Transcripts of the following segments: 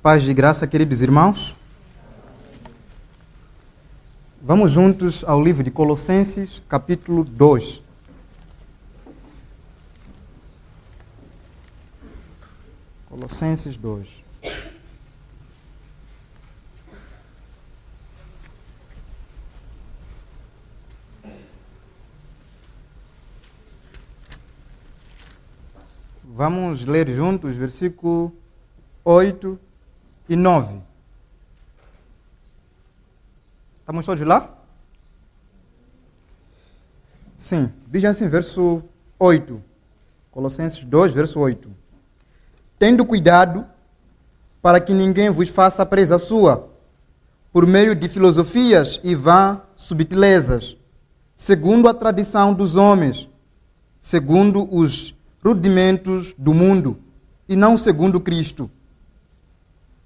Paz de graça, queridos irmãos. Vamos juntos ao livro de Colossenses, capítulo 2. Colossenses 2. Vamos ler juntos versículo 8 e 9. Estamos todos lá? Sim. Diz assim, verso 8. Colossenses 2, verso 8. Tendo cuidado para que ninguém vos faça presa sua, por meio de filosofias e vãs subtilezas, segundo a tradição dos homens, segundo os rudimentos do mundo, e não segundo Cristo.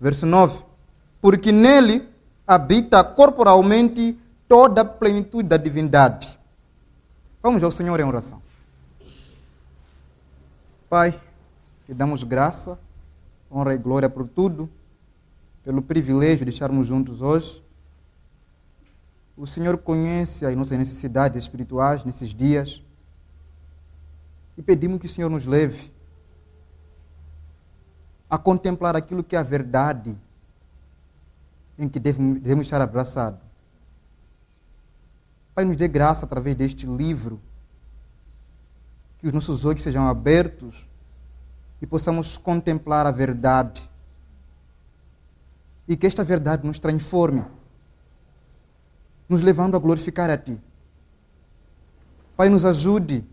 Verso 9. Porque nele habita corporalmente toda a plenitude da divindade. Vamos ao Senhor em oração. Pai, te damos graça, honra e glória por tudo, pelo privilégio de estarmos juntos hoje. O Senhor conhece as nossas necessidades espirituais nesses dias e pedimos que o Senhor nos leve a contemplar aquilo que é a verdade em que devemos estar abraçados. Pai, nos dê graça através deste livro, que os nossos olhos sejam abertos e possamos contemplar a verdade. E que esta verdade nos transforme, nos levando a glorificar a Ti. Pai, nos ajude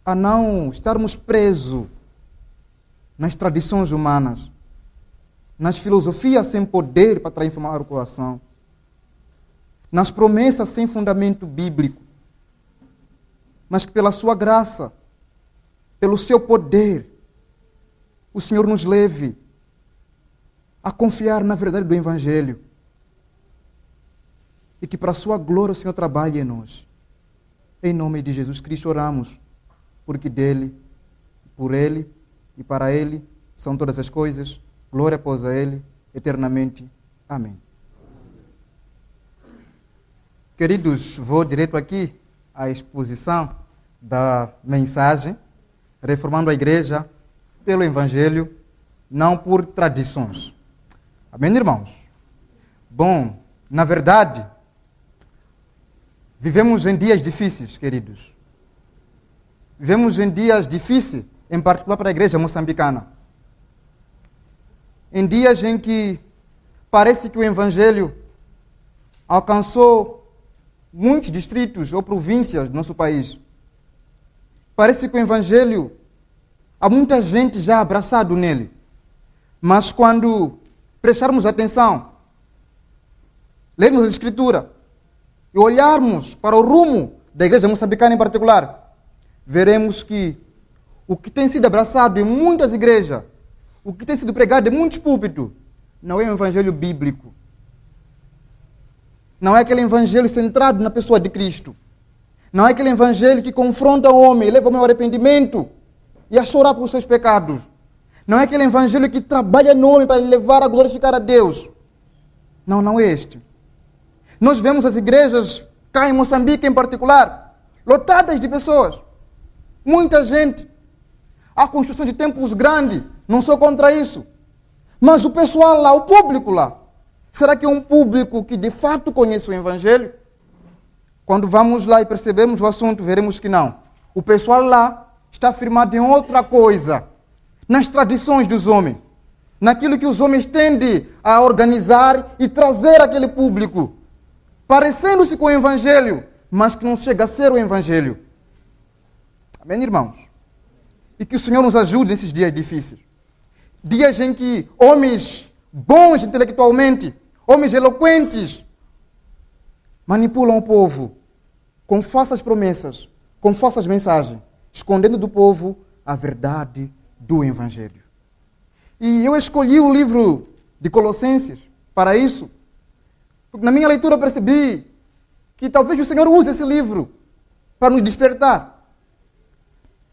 a não estarmos presos nas tradições humanas, nas filosofias sem poder para transformar o coração, nas promessas sem fundamento bíblico, mas que pela sua graça, pelo seu poder, o Senhor nos leve a confiar na verdade do Evangelho e que para a sua glória o Senhor trabalhe em nós. Em nome de Jesus Cristo oramos, porque dele, por ele e para ele são todas as coisas. Glória após a ele, eternamente. Amém. Queridos, vou direto aqui à exposição da mensagem, reformando a igreja pelo Evangelho, não por tradições. Amém, irmãos? Bom, na verdade, vivemos em dias difíceis, queridos. Vivemos em dias difíceis, em particular para a igreja moçambicana. Em dias em que parece que o Evangelho alcançou muitos distritos ou províncias do nosso país. Parece que o Evangelho, há muita gente já abraçado nele. Mas quando prestarmos atenção, lermos a Escritura e olharmos para o rumo da igreja moçambicana em particular, veremos que o que tem sido abraçado em muitas igrejas, o que tem sido pregado em muitos púlpitos, não é um evangelho bíblico. Não é aquele evangelho centrado na pessoa de Cristo. Não é aquele evangelho que confronta o homem, leva o homem ao arrependimento e a chorar pelos seus pecados. Não é aquele evangelho que trabalha no homem para levar a glorificar a Deus. Não, não é este. Nós vemos as igrejas, cá em Moçambique em particular, lotadas de pessoas. Muita gente. A construção de templos grandes, não sou contra isso. Mas o pessoal lá, o público lá, será que é um público que de fato conhece o Evangelho? Quando vamos lá e percebemos o assunto, veremos que não. O pessoal lá está firmado em outra coisa, nas tradições dos homens, naquilo que os homens tendem a organizar e trazer aquele público, parecendo-se com o Evangelho, mas que não chega a ser o Evangelho. Amém, irmãos? E que o Senhor nos ajude nesses dias difíceis. Dias em que homens bons intelectualmente, homens eloquentes, manipulam o povo com falsas promessas, com falsas mensagens, escondendo do povo a verdade do Evangelho. E eu escolhi o livro de Colossenses para isso, porque na minha leitura eu percebi que talvez o Senhor use esse livro para nos despertar.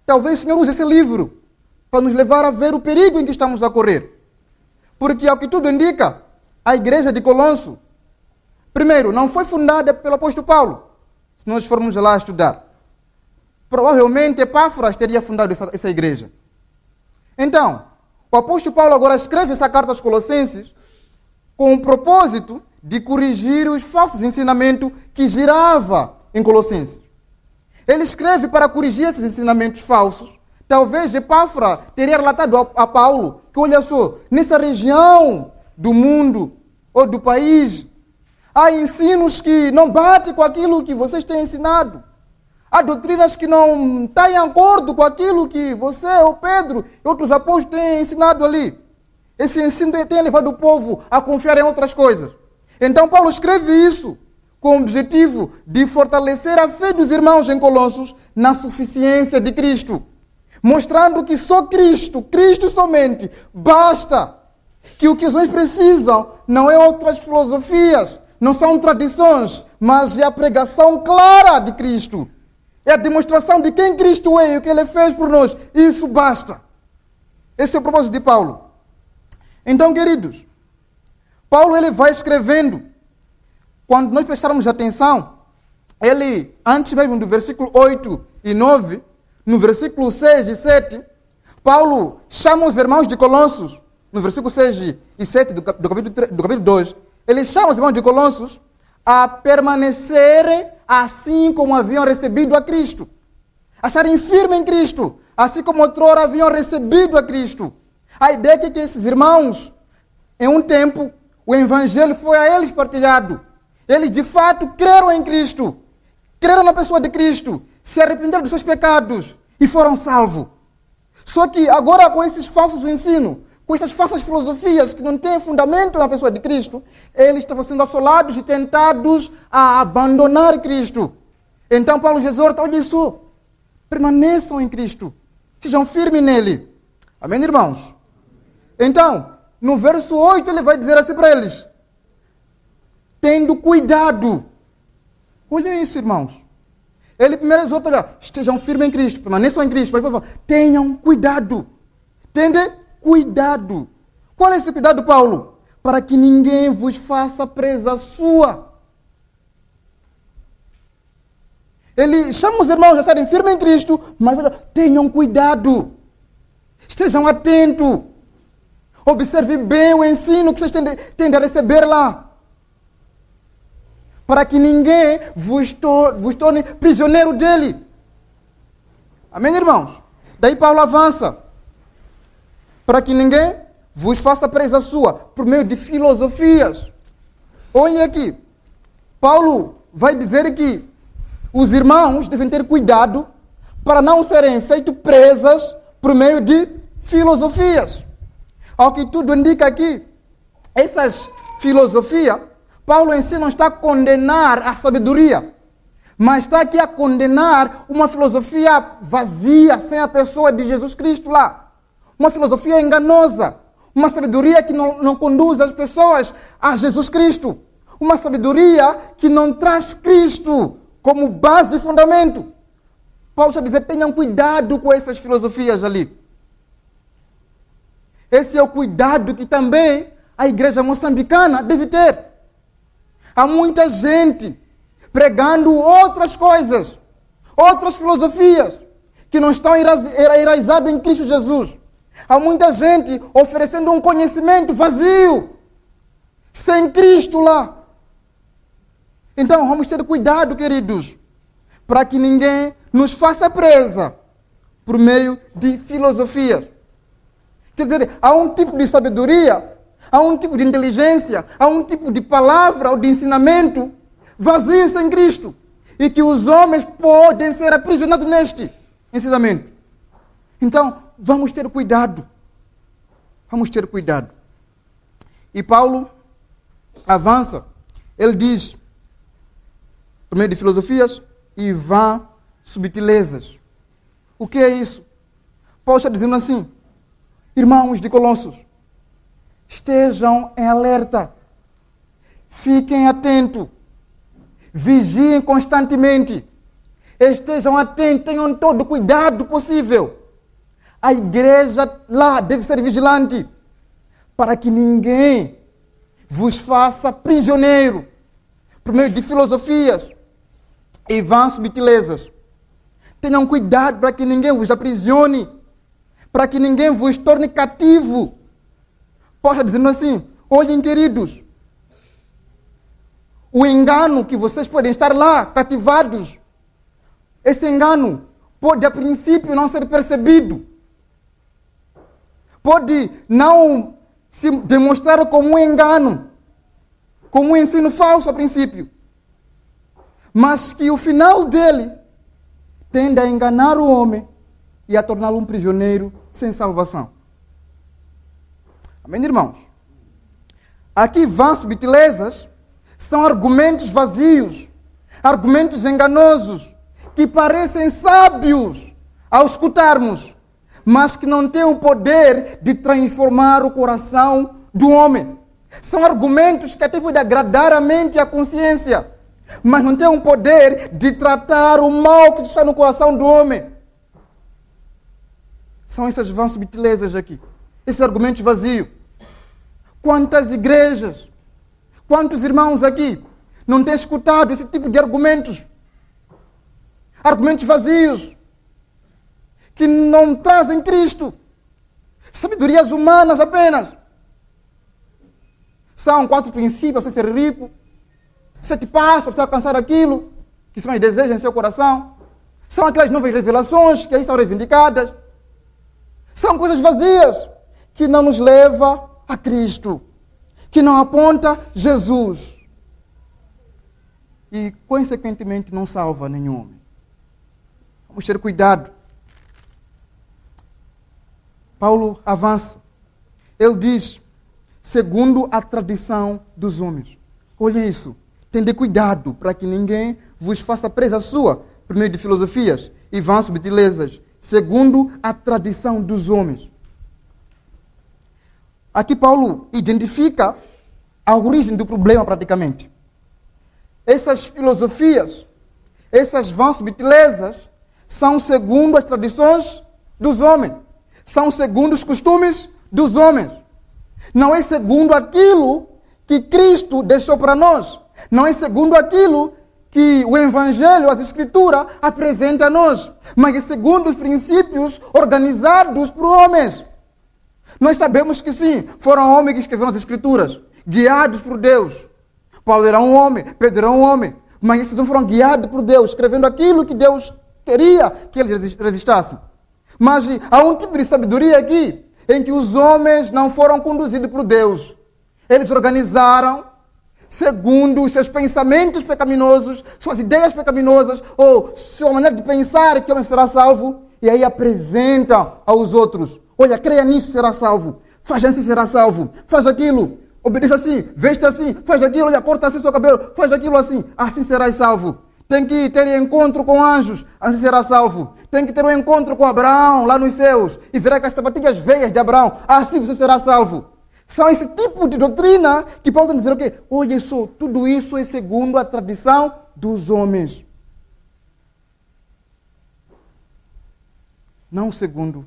Talvez o Senhor use esse livro para nos levar a ver o perigo em que estamos a correr. Porque, ao que tudo indica, a igreja de Colossos, primeiro, não foi fundada pelo apóstolo Paulo, se nós formos lá estudar. Provavelmente Epáfras teria fundado essa igreja. Então, o apóstolo Paulo agora escreve essa carta aos Colossenses com o propósito de corrigir os falsos ensinamentos que girava em Colossenses. Ele escreve para corrigir esses ensinamentos falsos. Talvez Epáfras teria relatado a Paulo que, olha só, nessa região do mundo ou do país, há ensinos que não batem com aquilo que vocês têm ensinado. Há doutrinas que não estão em acordo com aquilo que você, o Pedro e outros apóstolos têm ensinado ali. Esse ensino tem levado o povo a confiar em outras coisas. Então Paulo escreve isso com o objetivo de fortalecer a fé dos irmãos em Colossos na suficiência de Cristo, mostrando que só Cristo, Cristo somente, basta. Que o que os homens precisam não é outras filosofias, não são tradições, mas é a pregação clara de Cristo. É a demonstração de quem Cristo é e o que Ele fez por nós. Isso basta. Esse é o propósito de Paulo. Então, queridos, Paulo ele vai escrevendo. Quando nós prestarmos atenção, ele, antes mesmo do versículo 8 e 9, no versículo 6 e 7, Paulo chama os irmãos de Colossos, no versículo 6 e 7 do capítulo 2, ele chama os irmãos de Colossos a permanecerem assim como haviam recebido a Cristo. A estarem firmes em Cristo, assim como outrora haviam recebido a Cristo. A ideia é que esses irmãos, em um tempo, o evangelho foi a eles partilhado. Eles de fato creram em Cristo, creram na pessoa de Cristo, se arrependeram dos seus pecados e foram salvos. Só que agora com esses falsos ensinos, com essas falsas filosofias que não têm fundamento na pessoa de Cristo, eles estavam sendo assolados e tentados a abandonar Cristo. Então Paulo exorta, olha isso, permaneçam em Cristo, sejam firmes nele. Amém, irmãos? Então, no verso 8 ele vai dizer assim para eles, tendo cuidado. Olha isso, irmãos. Ele primeiro exorta, olha, estejam firmes em Cristo, permaneçam em Cristo, mas depois fala, tenham cuidado. Entende? Cuidado. Qual é esse cuidado, Paulo? Para que ninguém vos faça presa sua. Ele chama os irmãos a estarem firmes em Cristo, mas tenham cuidado. Estejam atentos. Observe bem o ensino que vocês têm de receber lá. Para que ninguém vos torne prisioneiro dele. Amém, irmãos? Daí Paulo avança. Para que ninguém vos faça presa sua, por meio de filosofias. Olhem aqui. Paulo vai dizer que os irmãos devem ter cuidado para não serem feitos presas por meio de filosofias. Ao que tudo indica aqui, essas filosofias, Paulo em si não está a condenar a sabedoria, mas está aqui a condenar uma filosofia vazia, sem a pessoa de Jesus Cristo lá. Uma filosofia enganosa, uma sabedoria que não conduz as pessoas a Jesus Cristo. Uma sabedoria que não traz Cristo como base e fundamento. Paulo está a dizer, tenham cuidado com essas filosofias ali. Esse é o cuidado que também a igreja moçambicana deve ter. Há muita gente pregando outras coisas, outras filosofias, que não estão enraizadas em Cristo Jesus. Há muita gente oferecendo um conhecimento vazio, sem Cristo lá. Então vamos ter cuidado, queridos, para que ninguém nos faça presa por meio de filosofias. Quer dizer, há um tipo de sabedoria, há um tipo de inteligência, há um tipo de palavra ou de ensinamento vazio sem Cristo. E que os homens podem ser aprisionados neste ensinamento. Então, vamos ter cuidado. Vamos ter cuidado. E Paulo avança. Ele diz, por meio de filosofias e vã subtilezas. O que é isso? Paulo está dizendo assim, irmãos de Colossos, estejam em alerta. Fiquem atentos. Vigiem constantemente. Estejam atentos, tenham todo o cuidado possível. A igreja lá deve ser vigilante para que ninguém vos faça prisioneiro por meio de filosofias e vãs subtilezas. Tenham cuidado para que ninguém vos aprisione, para que ninguém vos torne cativo. Paulo está dizendo assim: olhem, queridos, o engano que vocês podem estar lá cativados, esse engano pode a princípio não ser percebido, pode não se demonstrar como um engano, como um ensino falso a princípio, mas que o final dele tende a enganar o homem e a torná-lo um prisioneiro sem salvação. Amém, irmãos? Aqui vãs subtilezas são argumentos vazios, argumentos enganosos, que parecem sábios ao escutarmos, mas que não têm o poder de transformar o coração do homem. São argumentos que até podem agradar a mente e a consciência, mas não têm o poder de tratar o mal que está no coração do homem. São essas vãs subtilezas aqui, esses argumentos vazios. Quantas igrejas, quantos irmãos aqui não têm escutado esse tipo de argumentos? Argumentos vazios, que não trazem Cristo. Sabedorias humanas apenas. São 4 princípios para você ser rico, 7 passos para você alcançar aquilo que você mais deseja em seu coração. São aquelas novas revelações que aí são reivindicadas. São coisas vazias que não nos levam a Cristo, que não aponta Jesus e, consequentemente, não salva nenhum homem. Vamos ter cuidado. Paulo avança. Ele diz, segundo a tradição dos homens. Olha isso. Tende cuidado para que ninguém vos faça presa sua por meio de filosofias e vãs subtilezas, segundo a tradição dos homens. Aqui Paulo identifica a origem do problema praticamente. Essas filosofias, essas vãs subtilezas, são segundo as tradições dos homens. São segundo os costumes dos homens. Não é segundo aquilo que Cristo deixou para nós. Não é segundo aquilo que o Evangelho, as Escrituras, apresenta a nós. Mas é segundo os princípios organizados por homens. Nós sabemos que sim, foram homens que escreveram as Escrituras, guiados por Deus. Paulo era um homem, Pedro era um homem. Mas esses homens foram guiados por Deus, escrevendo aquilo que Deus queria que eles registrassem. Mas há um tipo de sabedoria aqui, em que os homens não foram conduzidos por Deus. Eles organizaram segundo os seus pensamentos pecaminosos, suas ideias pecaminosas, ou sua maneira de pensar que o homem será salvo, e aí apresentam aos outros. Olha, creia nisso, será salvo. Faz assim, será salvo. Faz aquilo, obedeça assim, veste assim, faz aquilo, olha, corta assim seu cabelo, faz aquilo assim serás salvo. Tem que ter encontro com anjos, assim será salvo. Tem que ter um encontro com Abraão lá nos céus e verá com as sapatilhas veias de Abraão, assim você será salvo. São esse tipo de doutrina que Paulo está dizendo que, olha só, tudo isso é segundo a tradição dos homens. Não segundo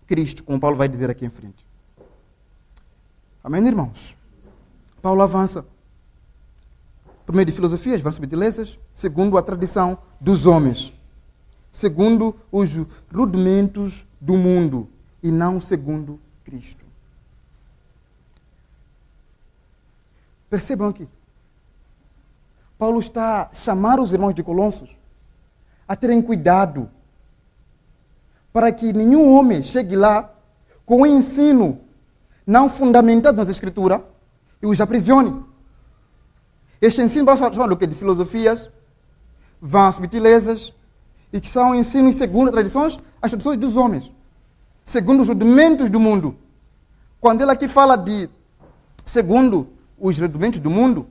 Cristo, como Paulo vai dizer aqui em frente. Amém, irmãos? Paulo avança por meio de filosofias, vãs subtilezas, segundo a tradição dos homens, segundo os rudimentos do mundo e não segundo Cristo. Percebam aqui. Paulo está a chamar os irmãos de Colossos a terem cuidado para que nenhum homem chegue lá com um ensino não fundamentado nas Escrituras e os aprisione. Este ensino vai chamar do que? De filosofias, vãs subtilezas, e que são ensinos segundo as tradições dos homens, segundo os rudimentos do mundo. Quando ele aqui fala de segundo os rudimentos do mundo,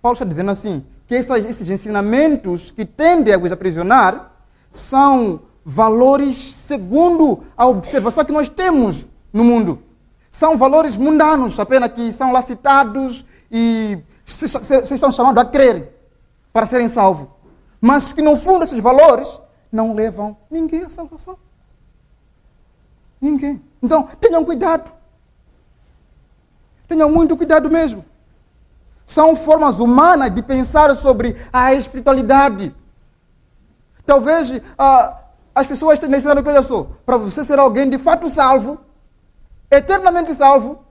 Paulo está dizendo assim, que esses ensinamentos que tendem a vos aprisionar são valores segundo a observação que nós temos no mundo. São valores mundanos, apenas que são lá citados e vocês estão chamados a crer para serem salvos. Mas que no fundo esses valores não levam ninguém à salvação. Ninguém. Então, tenham cuidado. Tenham muito cuidado mesmo. São formas humanas de pensar sobre a espiritualidade. Talvez as pessoas tenham ensinado que, olha só, para você ser alguém de fato salvo, eternamente salvo,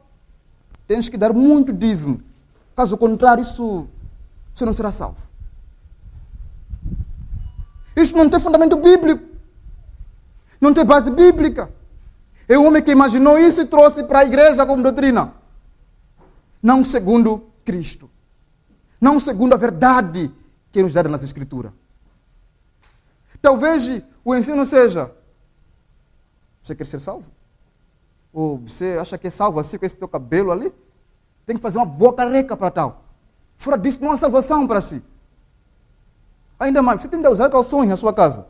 tens que dar muito dízimo. Caso contrário, você não será salvo. Isso não tem fundamento bíblico. Não tem base bíblica. É o homem que imaginou isso e trouxe para a igreja como doutrina. Não segundo Cristo. Não segundo a verdade que é nos dada nas Escrituras. Talvez o ensino seja: você quer ser salvo? Ou você acha que é salvo assim com esse teu cabelo ali? Tem que fazer uma boa careca para tal. Fora disso, não há salvação para si. Ainda mais, você tem que usar calções na sua casa.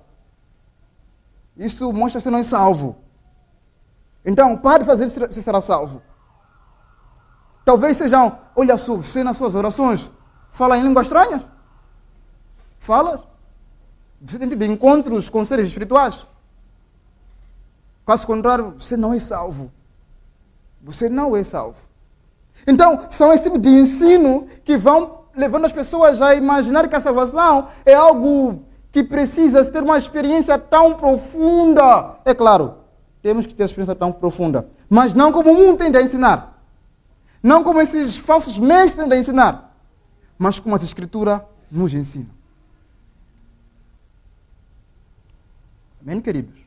Isso mostra que você não é salvo. Então, pare de fazer isso, você será salvo. Talvez sejam, olha só, você nas suas orações fala em línguas estranhas. Fala. Você tem tido encontros com seres espirituais. Caso contrário, você não é salvo. Você não é salvo. Então, são esse tipo de ensino que vão levando as pessoas a imaginar que a salvação é algo que precisa ter uma experiência tão profunda. É claro, temos que ter uma experiência tão profunda. Mas não como o mundo tende a ensinar. Não como esses falsos mestres tendem a ensinar. Mas como as Escrituras nos ensinam. Amém, queridos?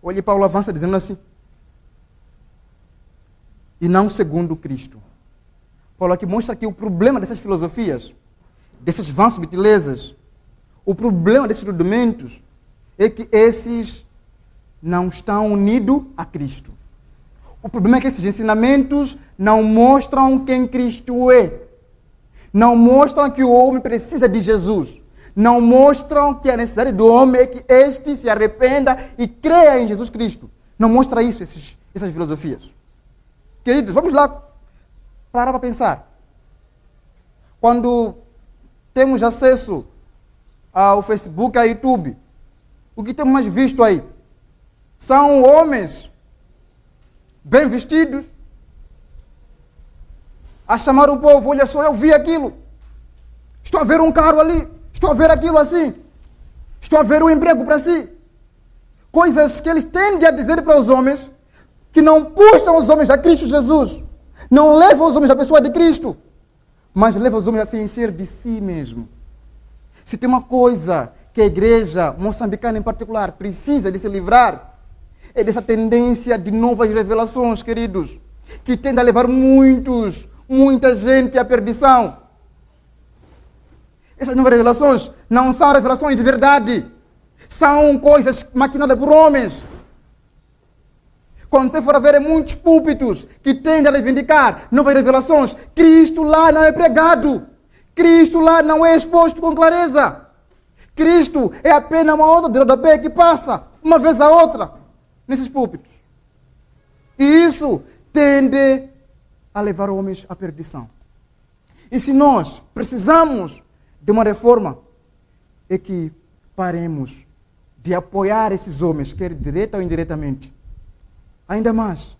Olhe, Paulo avança dizendo assim: e não segundo Cristo. Paulo aqui mostra que o problema dessas filosofias, dessas vãs subtilezas, o problema desses rudimentos é que esses não estão unidos a Cristo. O problema é que esses ensinamentos não mostram quem Cristo é. Não mostram que o homem precisa de Jesus. Não mostram que a necessidade do homem é que este se arrependa e creia em Jesus Cristo. Não mostra isso, essas filosofias. Queridos, vamos lá parar para pensar. Quando temos acesso ao Facebook, ao YouTube, o que temos mais visto aí? São homens bem vestidos a chamar o povo: olha só, eu vi aquilo. Estou a ver um carro ali. Estou a ver aquilo assim. Estou a ver um emprego para si. Coisas que eles tendem a dizer para os homens que não puxam os homens a Cristo Jesus. Não levam os homens à pessoa de Cristo. Mas levam os homens a se encher de si mesmo. Se tem uma coisa que a igreja moçambicana em particular precisa de se livrar, é dessa tendência de novas revelações, queridos, que tende a levar muita gente à perdição. Essas novas revelações não são revelações de verdade. São coisas maquinadas por homens. Quando você for a ver em muitos púlpitos que tendem a reivindicar novas revelações, Cristo lá não é pregado. Cristo lá não é exposto com clareza. Cristo é apenas uma onda de rodapé que passa uma vez a outra nesses púlpitos. E isso tende a levar homens à perdição. E se nós precisamos de uma reforma, é que paremos de apoiar esses homens, quer direta ou indiretamente. Ainda mais,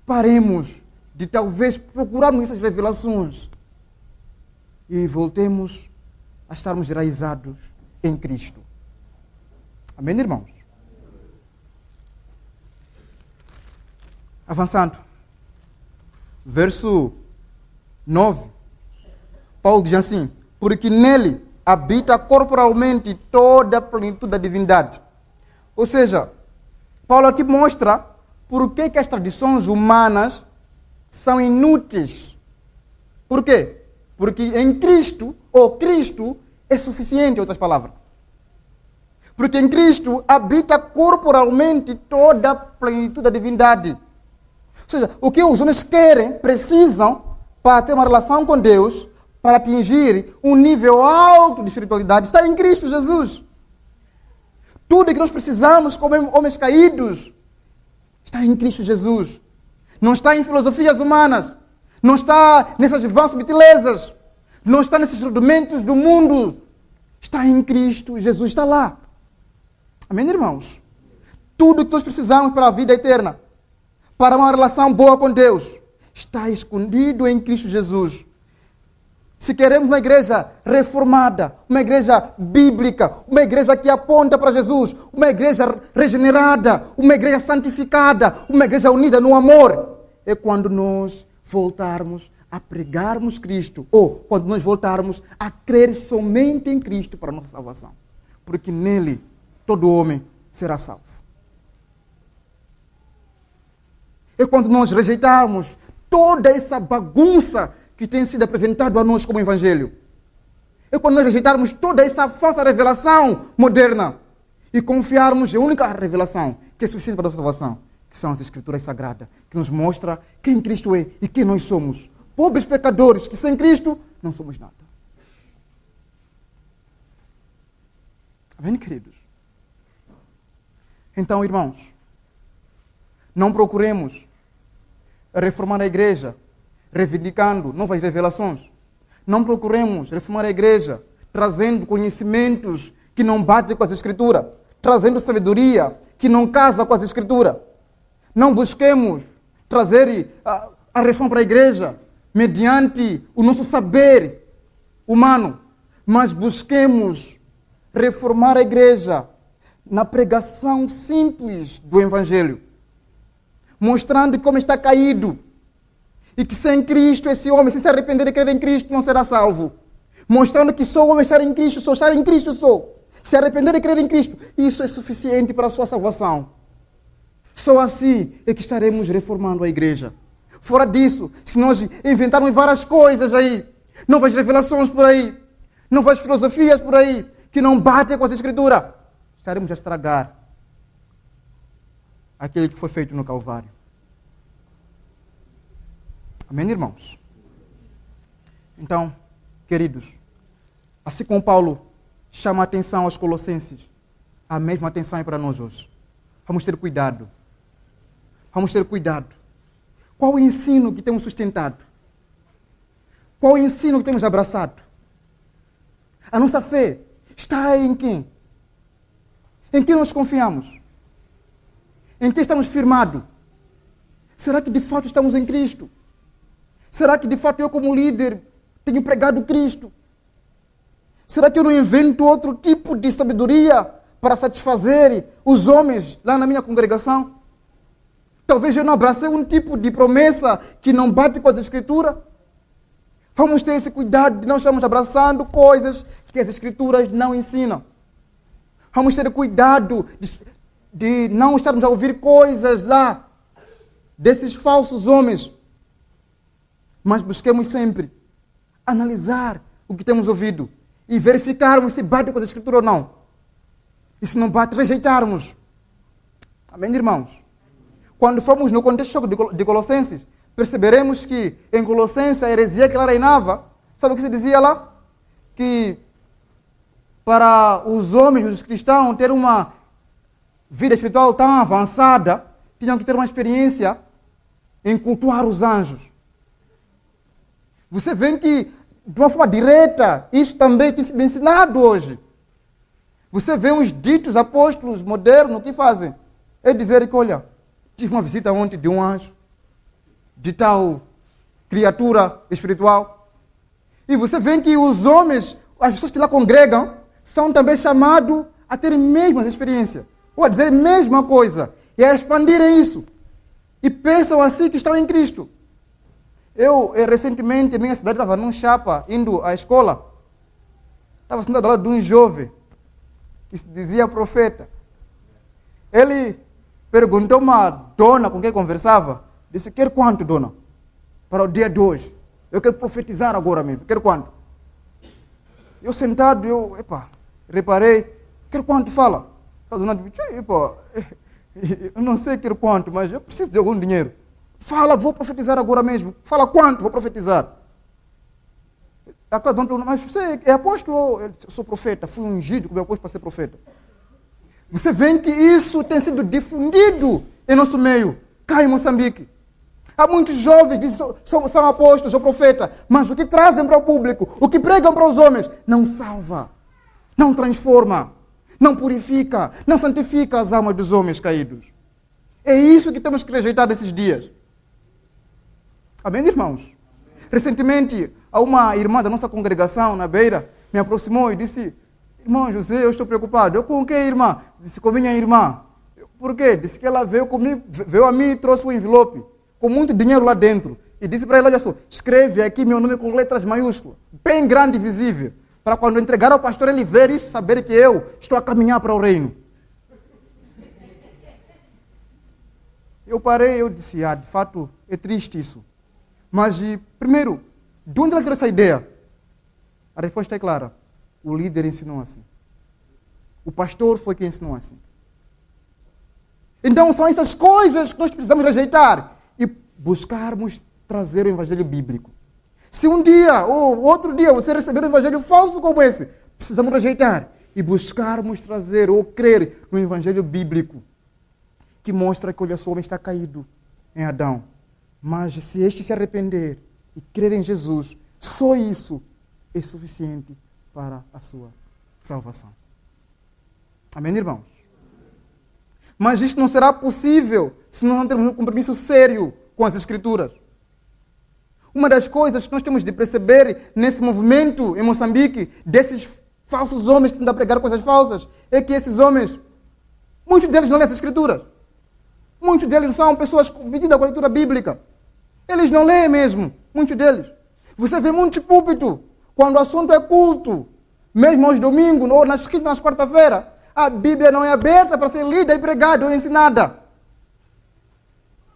paremos de talvez procurarmos essas revelações e voltemos a estarmos enraizados em Cristo. Amém, irmãos? Avançando. Verso 9. Paulo diz assim: porque nele habita corporalmente toda a plenitude da divindade. Ou seja, Paulo aqui mostra por que as tradições humanas são inúteis. Por quê? Porque em Cristo, ou Cristo, é suficiente, em outras palavras. Porque em Cristo habita corporalmente toda a plenitude da divindade. Ou seja, o que os homens querem, precisam, para ter uma relação com Deus, para atingir um nível alto de espiritualidade, está em Cristo Jesus. Tudo que nós precisamos como homens caídos está em Cristo Jesus. Não está em filosofias humanas. Não está nessas vãs subtilezas. Não está nesses rudimentos do mundo. Está em Cristo Jesus, está lá. Amém, irmãos? Tudo que nós precisamos para a vida eterna, para uma relação boa com Deus, está escondido em Cristo Jesus. Se queremos uma igreja reformada, uma igreja bíblica, uma igreja que aponta para Jesus, uma igreja regenerada, uma igreja santificada, uma igreja unida no amor, é quando nós voltarmos a pregarmos Cristo, ou quando nós voltarmos a crer somente em Cristo para a nossa salvação. Porque nele todo homem será salvo. É quando nós rejeitarmos toda essa bagunça que tem sido apresentado a nós como Evangelho. É quando nós rejeitarmos toda essa falsa revelação moderna e confiarmos em única revelação que é suficiente para a nossa salvação, que são as Escrituras Sagradas, que nos mostra quem Cristo é e quem nós somos. Pobres pecadores que sem Cristo não somos nada. Amém, queridos? Então, irmãos, não procuremos reformar a igreja reivindicando novas revelações. Não procuremos reformar a igreja trazendo conhecimentos que não batem com as Escrituras, trazendo sabedoria que não casa com as Escrituras. Não busquemos trazer a reforma para a igreja mediante o nosso saber humano, mas busquemos reformar a igreja na pregação simples do Evangelho, mostrando como está caído e que sem Cristo esse homem, sem se arrepender e crer em Cristo, não será salvo. Mostrando que só o homem estar em Cristo, só estar em Cristo só. Se arrepender e crer em Cristo, isso é suficiente para a sua salvação. Só assim é que estaremos reformando a igreja. Fora disso, se nós inventarmos várias coisas aí, novas revelações por aí, novas filosofias por aí, que não batem com as Escrituras, estaremos a estragar aquele que foi feito no Calvário. Amém, irmãos? Então, queridos, assim como Paulo chama a atenção aos Colossenses, a mesma atenção é para nós hoje. Vamos ter cuidado. Vamos ter cuidado. Qual o ensino que temos sustentado? Qual o ensino que temos abraçado? A nossa fé está em quem? Em quem nós confiamos? Em quem estamos firmados? Será que de fato estamos em Cristo? Será que de fato eu como líder tenho pregado Cristo? Será que eu não invento outro tipo de sabedoria para satisfazer os homens lá na minha congregação? Talvez eu não abracei um tipo de promessa que não bate com as Escrituras. Vamos ter esse cuidado de não estarmos abraçando coisas que as Escrituras não ensinam. Vamos ter cuidado de não estarmos a ouvir coisas lá desses falsos homens. Mas busquemos sempre analisar o que temos ouvido e verificarmos se bate com as Escrituras ou não. E se não bate, rejeitarmos. Amém, irmãos? Quando formos no contexto de Colossenses, perceberemos que em Colossenses a heresia que lá reinava, sabe o que se dizia lá? Que para os homens, os cristãos, ter uma vida espiritual tão avançada, tinham que ter uma experiência em cultuar os anjos. Você vê que, de uma forma direta, isso também tem sido ensinado hoje. Você vê os ditos apóstolos modernos, o que fazem? É dizer que, olha, tive uma visita ontem de um anjo, de tal criatura espiritual. E você vê que os homens, as pessoas que lá congregam, são também chamados a terem mesmas experiências, ou a dizer a mesma coisa, e a expandirem isso. E pensam assim que estão em Cristo. Eu, recentemente, em minha cidade, estava num chapa, indo à escola. Estava sentado ao lado de um jovem, que se dizia profeta. Ele perguntou a uma dona com quem conversava, disse, quer quanto, dona? Para o dia de hoje. Eu quero profetizar agora mesmo, quer quanto? Eu sentado, reparei, quer quanto fala? A dona disse, eu não sei quer quanto, mas eu preciso de algum dinheiro. Fala, vou profetizar agora mesmo. Fala quanto, vou profetizar. Aquela dona perguntou, mas você é apóstolo? Eu sou profeta, fui ungido como apóstolo para ser profeta. Você vê que isso tem sido difundido em nosso meio, cá em Moçambique. Há muitos jovens que são apóstolos, são profetas, mas o que trazem para o público, o que pregam para os homens, não salva, não transforma, não purifica, não santifica as almas dos homens caídos. É isso que temos que rejeitar nesses dias. Amém, irmãos? Recentemente, uma irmã da nossa congregação na Beira me aproximou e disse: irmão José, eu estou preocupado. Eu com o que, irmã? Disse: com minha irmã. Por quê? Disse que ela veio a mim e trouxe um envelope com muito dinheiro lá dentro. E disse para ela: olha só, escreve aqui meu nome com letras maiúsculas, bem grande e visível, para quando entregar ao pastor ele ver isso, saber que eu estou a caminhar para o reino. Eu parei, eu disse: de fato, é triste isso. Mas, primeiro, de onde ela tirou essa ideia? A resposta é clara. O líder ensinou assim. O pastor foi quem ensinou assim. Então, são essas coisas que nós precisamos rejeitar e buscarmos trazer o evangelho bíblico. Se um dia ou outro dia você receber um evangelho falso como esse, precisamos rejeitar e buscarmos trazer ou crer no evangelho bíblico, que mostra que, olha só, o homem está caído em Adão. Mas se este se arrepender e crer em Jesus, só isso é suficiente para a sua salvação. Amém, irmãos? Mas isto não será possível se nós não termos um compromisso sério com as Escrituras. Uma das coisas que nós temos de perceber nesse movimento em Moçambique, desses falsos homens que tentam pregar coisas falsas, é que esses homens, muitos deles não lêem as Escrituras. Muitos deles são pessoas comprometidas com a leitura bíblica. Eles não leem mesmo, muitos deles. Você vê muitos púlpitos, quando o assunto é culto, mesmo aos domingos ou nas quintas, nas quarta-feiras, a Bíblia não é aberta para ser lida e pregada ou ensinada.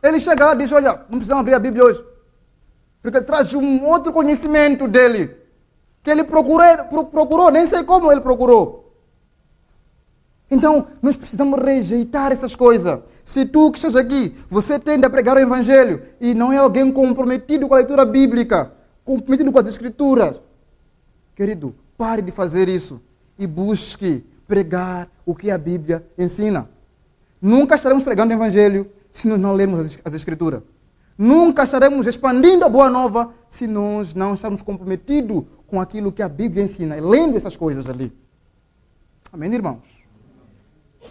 Ele chega lá e diz: olha, não precisamos abrir a Bíblia hoje, porque traz um outro conhecimento dele, que ele procurou, nem sei como ele procurou. Então, nós precisamos rejeitar essas coisas. Se tu que estás aqui, você tende a pregar o Evangelho e não é alguém comprometido com a leitura bíblica, comprometido com as Escrituras, querido, pare de fazer isso e busque pregar o que a Bíblia ensina. Nunca estaremos pregando o Evangelho se nós não lermos as Escrituras. Nunca estaremos expandindo a Boa Nova se nós não estamos comprometidos com aquilo que a Bíblia ensina, lendo essas coisas ali. Amém, irmãos?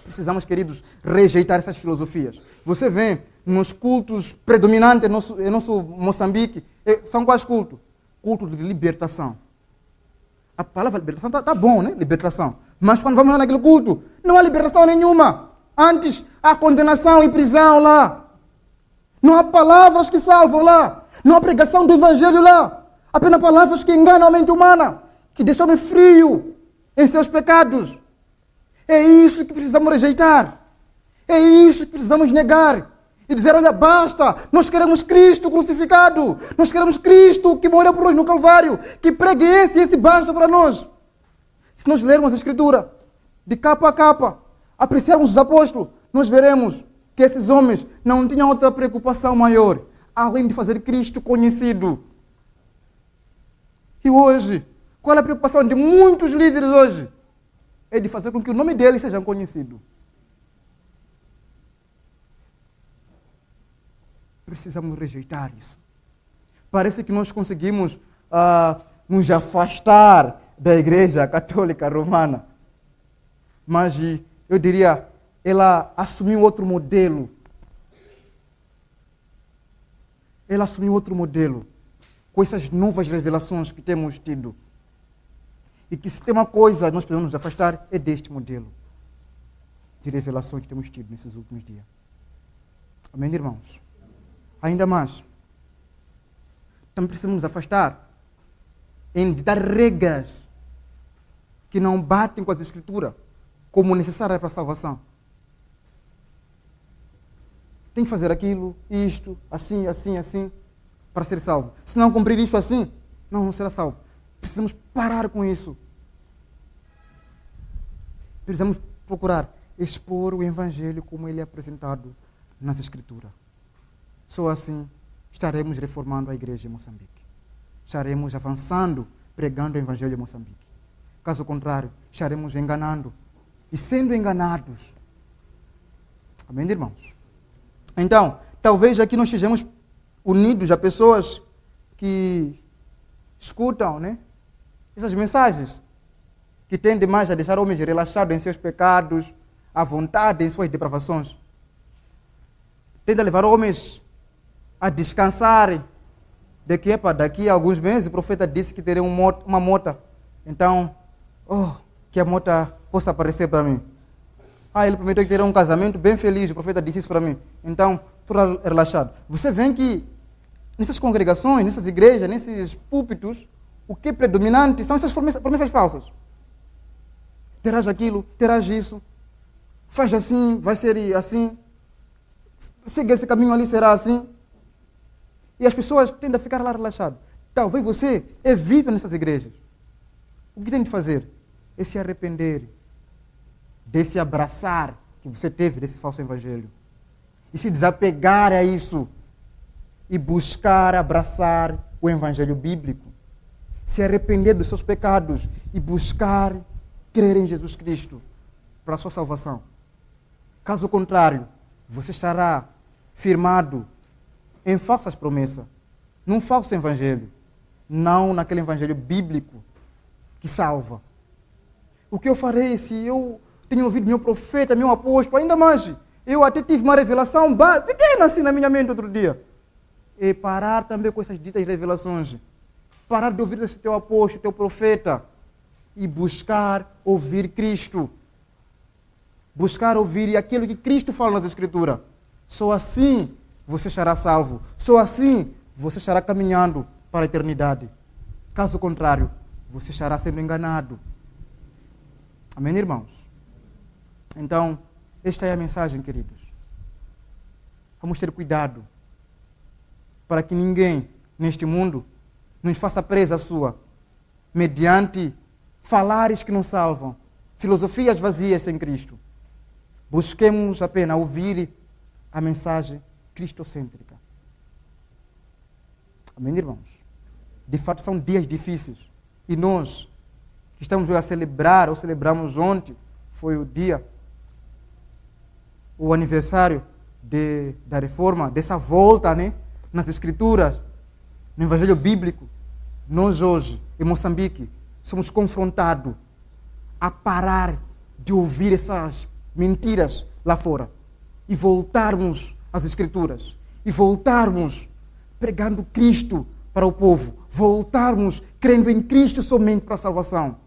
Precisamos, queridos, rejeitar essas filosofias. Você vê nos cultos predominantes em nosso Moçambique, são quais cultos? Culto de libertação. A palavra libertação está bom, né? Libertação. Mas quando vamos lá naquele culto, não há libertação nenhuma. Antes, há condenação e prisão lá. Não há palavras que salvam lá. Não há pregação do Evangelho lá. Apenas palavras que enganam a mente humana, que deixam o homem frio em seus pecados. É isso que precisamos rejeitar. É isso que precisamos negar. E dizer: olha, basta, nós queremos Cristo crucificado. Nós queremos Cristo que morreu por nós no Calvário. Que pregue esse basta para nós. Se nós lermos a Escritura, de capa a capa, apreciarmos os apóstolos, nós veremos que esses homens não tinham outra preocupação maior, além de fazer Cristo conhecido. E hoje, qual é a preocupação de muitos líderes hoje? É de fazer com que o nome deles seja conhecido. Precisamos rejeitar isso. Parece que nós conseguimos nos afastar da Igreja Católica Romana. Mas eu diria, ela assumiu outro modelo. Ela assumiu outro modelo com essas novas revelações que temos tido. E que se tem uma coisa nós podemos nos afastar, é deste modelo de revelações que temos tido nesses últimos dias. Amém, irmãos? Ainda mais, também precisamos nos afastar em dar regras que não batem com as Escrituras como necessárias para a salvação. Tem que fazer aquilo, isto, assim, assim, assim, para ser salvo. Se não cumprir isto assim, não será salvo. Precisamos parar com isso. Precisamos procurar expor o Evangelho como ele é apresentado nas Escrituras. Só assim estaremos reformando a igreja em Moçambique. Estaremos avançando, pregando o Evangelho em Moçambique. Caso contrário, estaremos enganando e sendo enganados. Amém, irmãos? Então, talvez aqui nós estejamos unidos a pessoas que escutam, né, essas mensagens, que tendem mais a deixar homens relaxados em seus pecados, à vontade em suas depravações. Tende a levar homens a descansarem daqui a alguns meses o profeta disse que teria uma mota. Então, que a mota possa aparecer para mim. Ele prometeu que teria um casamento bem feliz, o profeta disse isso para mim. Então, estou relaxado. Você vê que nessas congregações, nessas igrejas, nesses púlpitos, o que é predominante são essas promessas falsas. Terás aquilo, terás isso, faz assim, vai ser assim, siga esse caminho ali, será assim. E as pessoas tendem a ficar lá relaxadas. Talvez você evite nessas igrejas. O que tem de fazer? É se arrepender desse abraçar que você teve desse falso evangelho. E se desapegar a isso. E buscar abraçar o evangelho bíblico. Se arrepender dos seus pecados e buscar crer em Jesus Cristo para a sua salvação. Caso contrário, você estará firmado em falsas promessas, num falso evangelho, não naquele evangelho bíblico que salva. O que eu farei se eu tenho ouvido meu profeta, meu apóstolo, ainda mais, eu até tive uma revelação pequena assim na minha mente outro dia. E parar também com essas ditas revelações. Parar de ouvir esse teu apóstolo, teu profeta, e buscar ouvir Cristo. Buscar ouvir aquilo que Cristo fala nas Escrituras. Só assim você estará salvo. Só assim você estará caminhando para a eternidade. Caso contrário, você estará sendo enganado. Amém, irmãos? Então, esta é a mensagem, queridos. Vamos ter cuidado para que ninguém neste mundo nos faça presa sua, mediante falares que não salvam, filosofias vazias sem Cristo. Busquemos apenas ouvir a mensagem cristocêntrica. Amém, irmãos? De fato, são dias difíceis. E nós, que estamos a celebrar, ou celebramos ontem, foi o aniversário da reforma, dessa volta, nas Escrituras, no Evangelho Bíblico. Nós hoje, em Moçambique, somos confrontados a parar de ouvir essas mentiras lá fora e voltarmos às Escrituras e voltarmos pregando Cristo para o povo, voltarmos crendo em Cristo somente para a salvação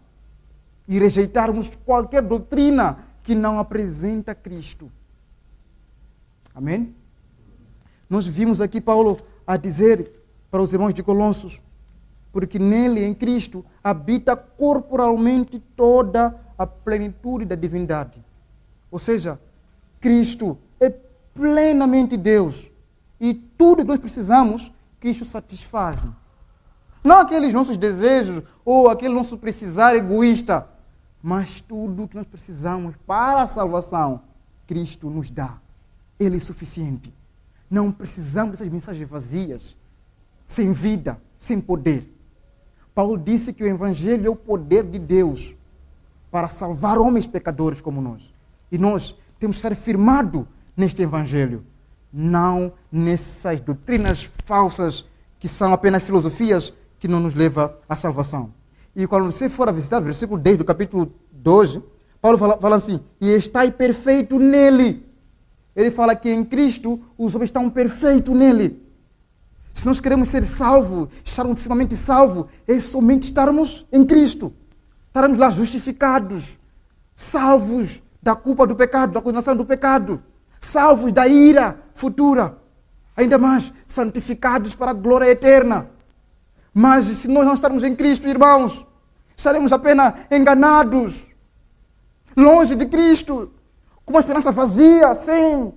e rejeitarmos qualquer doutrina que não apresenta Cristo. Amém? Nós vimos aqui Paulo a dizer para os irmãos de Colossos, porque nele, em Cristo, habita corporalmente toda a plenitude da divindade. Ou seja, Cristo é plenamente Deus. E tudo que nós precisamos, Cristo satisfaz. Não aqueles nossos desejos ou aquele nosso precisar egoísta, mas tudo que nós precisamos para a salvação, Cristo nos dá. Ele é suficiente. Não precisamos dessas mensagens vazias, sem vida, sem poder. Paulo disse que o Evangelho é o poder de Deus para salvar homens pecadores como nós. E nós temos que estar firmados neste Evangelho, não nessas doutrinas falsas que são apenas filosofias que não nos levam à salvação. E quando você for a visitar o versículo 10 do capítulo 12, Paulo fala assim, e estai perfeito nele. Ele fala que em Cristo os homens estão perfeitos nele. Se nós queremos ser salvos, estarmos firmemente salvos, é somente estarmos em Cristo. Estarmos lá justificados, salvos da culpa do pecado, da condenação do pecado, salvos da ira futura, ainda mais santificados para a glória eterna. Mas se nós não estarmos em Cristo, irmãos, estaremos apenas enganados, longe de Cristo, com uma esperança vazia, sem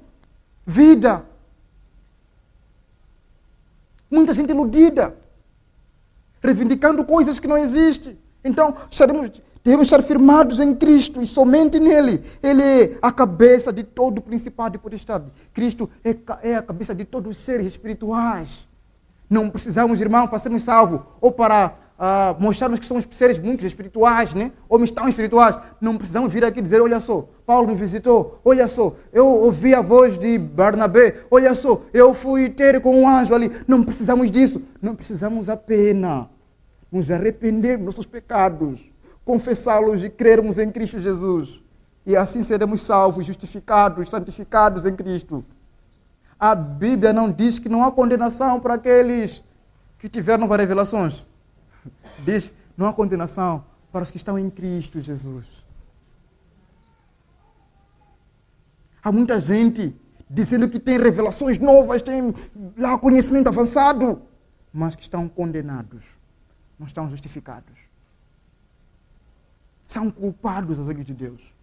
vida. Muita gente iludida, reivindicando coisas que não existem. Então, devemos estar firmados em Cristo e somente nele. Ele é a cabeça de todo o principado e potestade. Cristo é a cabeça de todos os seres espirituais. Não precisamos, irmão, para sermos salvos ou para mostrarmos que somos seres muito espirituais, homens tão espirituais. Não precisamos vir aqui dizer, olha só, Paulo me visitou, olha só, eu ouvi a voz de Barnabé, olha só, eu fui ter com um anjo ali. Não precisamos disso. Não precisamos apenas nos arrepender dos nossos pecados, confessá-los e crermos em Cristo Jesus. E assim seremos salvos, justificados, santificados em Cristo. A Bíblia não diz que não há condenação para aqueles que tiver novas revelações, diz, não há condenação para os que estão em Cristo Jesus. Há muita gente dizendo que tem revelações novas, tem lá conhecimento avançado, mas que estão condenados, não estão justificados. São culpados aos olhos de Deus.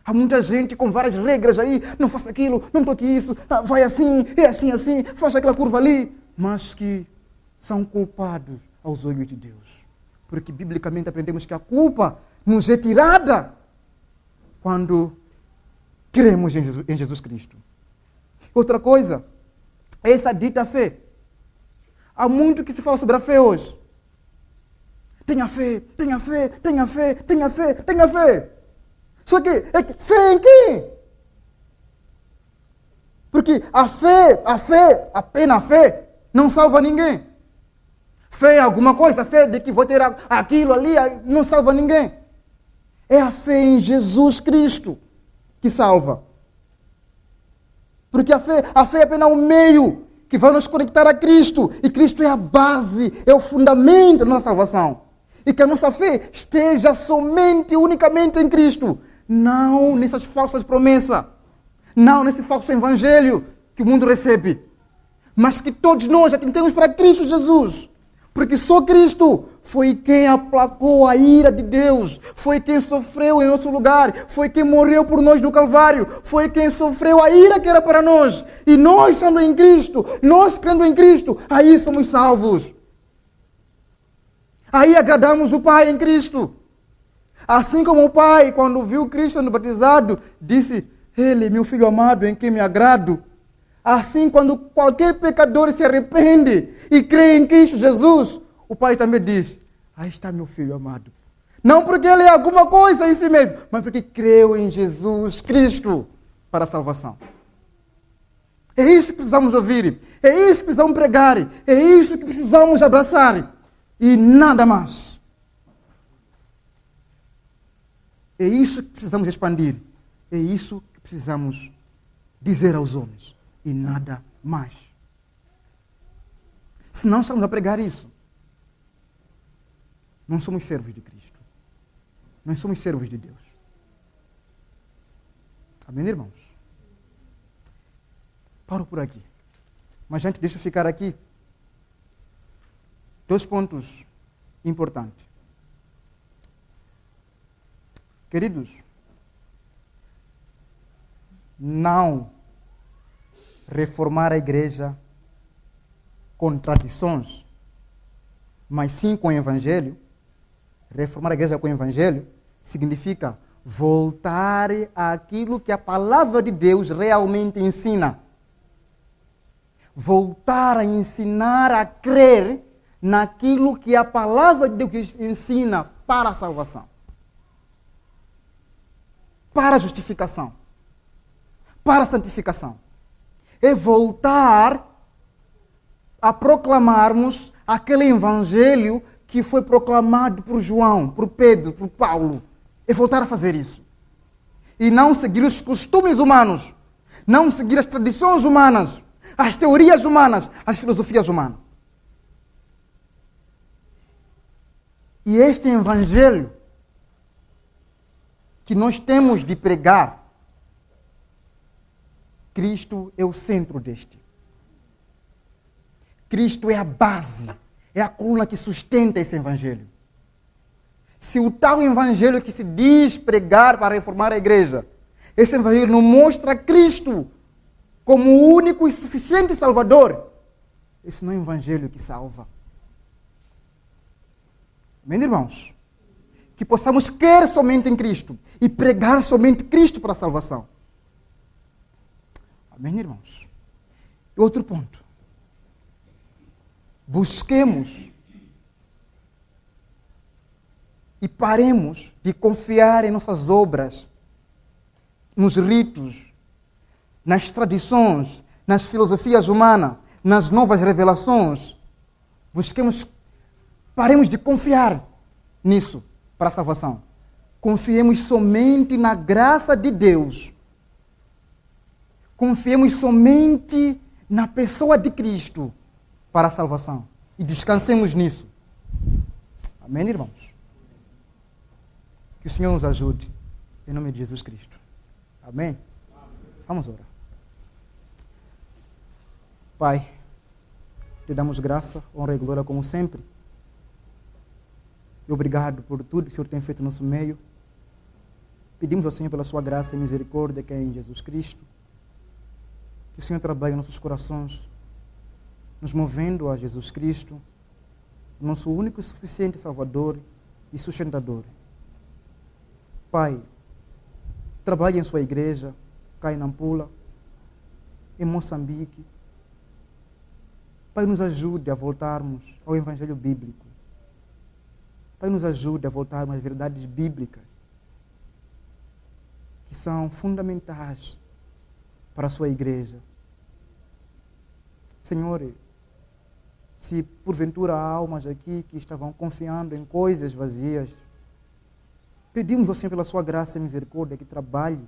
Há muita gente com várias regras aí, não faça aquilo, não toque isso, vai assim, é assim, assim, faz aquela curva ali, mas que são culpados aos olhos de Deus. Porque biblicamente aprendemos que a culpa nos é tirada quando cremos em Jesus Cristo. Outra coisa, essa dita fé. Há muito que se fala sobre a fé hoje. Tenha fé, tenha fé, tenha fé, tenha fé, tenha fé. Só que, fé em quem? Porque apenas a fé, não salva ninguém. Fé em alguma coisa, fé de que vou ter aquilo ali, não salva ninguém. É a fé em Jesus Cristo que salva. Porque a fé é apenas um meio que vai nos conectar a Cristo. E Cristo é a base, é o fundamento da nossa salvação. E que a nossa fé esteja somente, unicamente em Cristo. Não nessas falsas promessas. Não nesse falso evangelho que o mundo recebe. Mas que todos nós atentemos para Cristo Jesus. Porque só Cristo foi quem aplacou a ira de Deus. Foi quem sofreu em nosso lugar. Foi quem morreu por nós no Calvário. Foi quem sofreu a ira que era para nós. E nós, estando em Cristo, nós crendo em Cristo, aí somos salvos. Aí agradamos o Pai em Cristo. Assim como o Pai, quando viu Cristo sendo batizado, disse, Ele é meu Filho amado em quem me agrado. Assim, quando qualquer pecador se arrepende e crê em Cristo Jesus, o Pai também diz, aí está meu Filho amado. Não porque ele é alguma coisa em si mesmo, mas porque creu em Jesus Cristo para a salvação. É isso que precisamos ouvir, é isso que precisamos pregar, é isso que precisamos abraçar e nada mais. É isso que precisamos expandir, é isso que precisamos dizer aos homens e nada mais. Se não estamos a pregar isso, não somos servos de Cristo. Nós somos servos de Deus. Amém, irmãos? Paro por aqui. Mas antes, deixa eu ficar aqui. 2 pontos importantes. Queridos, não reformar a igreja com tradições, mas sim com o Evangelho. Reformar a igreja com o Evangelho significa voltar àquilo que a palavra de Deus realmente ensina. Voltar a ensinar a crer naquilo que a palavra de Deus ensina para a salvação, para a justificação, para a santificação. É voltar a proclamarmos aquele evangelho que foi proclamado por João, por Pedro, por Paulo. É voltar a fazer isso. E não seguir os costumes humanos, não seguir as tradições humanas, as teorias humanas, as filosofias humanas. E este evangelho que nós temos de pregar, Cristo é o centro deste. Cristo é a base, é a coluna que sustenta esse evangelho. Se o tal evangelho que se diz pregar para reformar a igreja, esse evangelho não mostra Cristo como o único e suficiente Salvador, esse não é o evangelho que salva. Amém, irmãos? Que possamos crer somente em Cristo e pregar somente Cristo para a salvação. Amém, irmãos? E outro ponto. Busquemos e paremos de confiar em nossas obras, nos ritos, nas tradições, nas filosofias humanas, nas novas revelações. Paremos de confiar nisso para a salvação. Confiemos somente na graça de Deus. Confiemos somente na pessoa de Cristo para a salvação. e descansemos nisso. Amém, irmãos? Que o Senhor nos ajude, em nome de Jesus Cristo. Amém? Vamos orar. Pai, te damos graça, honra e glória como sempre. E obrigado por tudo que o Senhor tem feito no nosso meio. Pedimos ao Senhor pela sua graça e misericórdia que é em Jesus Cristo. Que o Senhor trabalhe em nossos corações, nos movendo a Jesus Cristo, nosso único e suficiente Salvador e sustentador. Pai, trabalhe em sua igreja, cá em Nampula, em Moçambique. Pai, nos ajude a voltarmos ao Evangelho Bíblico. Pai, nos ajude a voltarmos às verdades bíblicas, que são fundamentais para a sua igreja. Senhor, se porventura há almas aqui que estavam confiando em coisas vazias, pedimos ao Senhor pela sua graça e misericórdia que trabalhe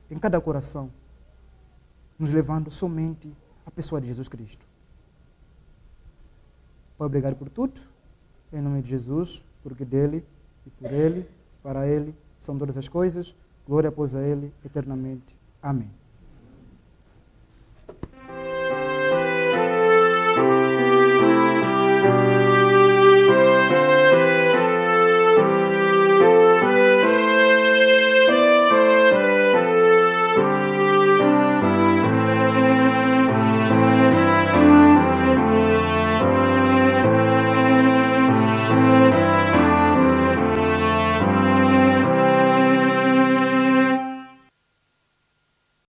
em cada coração, nos levando somente à pessoa de Jesus Cristo. Pai, obrigado por tudo, em nome de Jesus, porque dele e por ele, para ele, são todas as coisas, glória após a ele, eternamente. Amém.